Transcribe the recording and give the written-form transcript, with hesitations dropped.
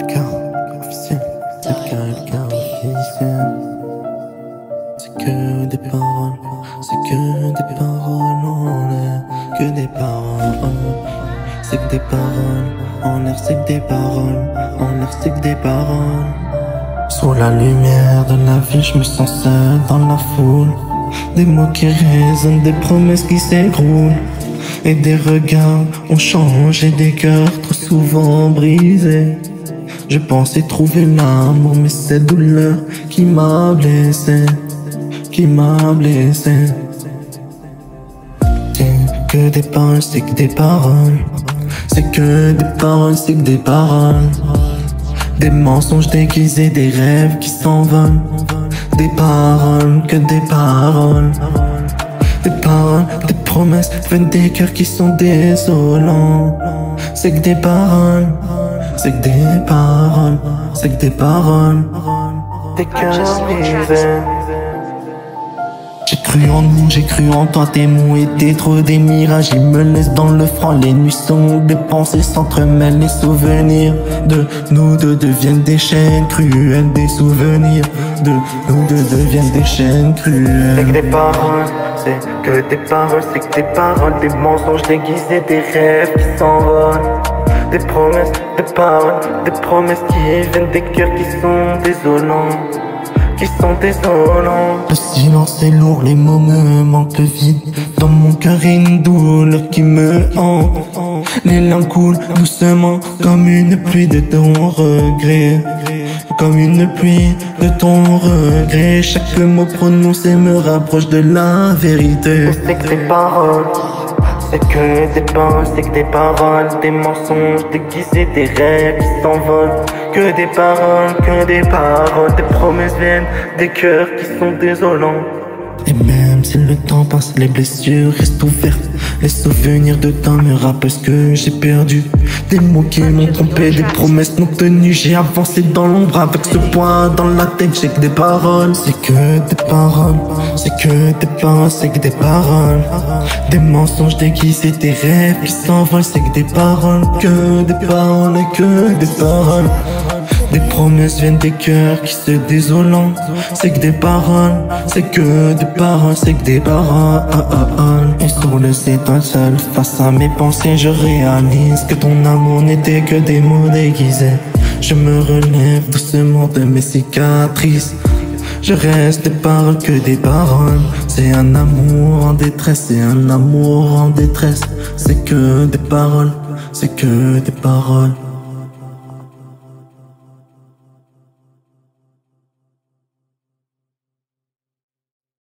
LK officiel, LK officiel. C'est que des paroles, c'est que des paroles en l'air, que des paroles. C'est que des paroles, en l'air c'est que des paroles, en l'air c'est que des paroles. Sous la lumière de la vie, je me sens seul dans la foule. Des mots qui résonnent, des promesses qui s'écroulent. Et des regards ont changé, des cœurs trop souvent brisés. Je pensais trouver l'amour, mais c'est douleur qui m'a blessé, qui m'a blessé. C'est que des paroles, c'est que des paroles. C'est que des paroles, c'est que des paroles. Des mensonges déguisés, des rêves qui s'envolent. Des paroles, que des paroles. Des paroles, des promesses, viennent des cœurs qui sont désolants. C'est que des paroles, c'est que des paroles, c'est que des paroles. Des cœurs brisés. J'ai cru en nous, j'ai cru en toi, tes mots étaient trop des mirages. Ils me laissent dans le froid, les nuits sont des pensées s'entremêlent. Les souvenirs de nous deux deviennent des chaînes cruelles. Des souvenirs de nous deux deviennent des chaînes cruelles. C'est que des paroles, c'est que des paroles, c'est que des paroles. Des mensonges déguisés, des rêves qui s'envolent. Des promesses, des paroles, des promesses qui viennent des cœurs qui sont désolants, qui sont désolants. Le silence est lourd, les mots me manquent vide. Dans mon cœur une douleur qui me hante. Les larmes coulent doucement comme une pluie de ton regret. Comme une pluie de ton regret. Chaque mot prononcé me rapproche de la vérité. C'est que des paroles, c'est que des paroles, c'est que des paroles. Des mensonges déguisés, des rêves qui s'envolent. Que des paroles, des promesses viennent des cœurs qui sont désolants. Et même si le temps passe, les blessures restent ouvertes. Les souvenirs de temps me rappellent ce que j'ai perdu. Des mots qui m'ont trompé, des promesses non tenues. J'ai avancé dans l'ombre avec ce poids dans la tête. J'ai que des paroles, c'est que des paroles. C'est que des paroles, c'est que des paroles. Des mensonges déguisés, des rêves qui s'envolent. C'est que des paroles, que des paroles et que des paroles. Des promesses viennent des cœurs qui se désolent. C'est que des paroles, c'est que des paroles, c'est que des paroles. Et sur le étoile seul, face à mes pensées, je réalise que ton amour n'était que des mots déguisés. Je me relève doucement de mes cicatrices. Je reste des paroles que des paroles. C'est un amour en détresse, c'est un amour en détresse. C'est que des paroles, c'est que des paroles.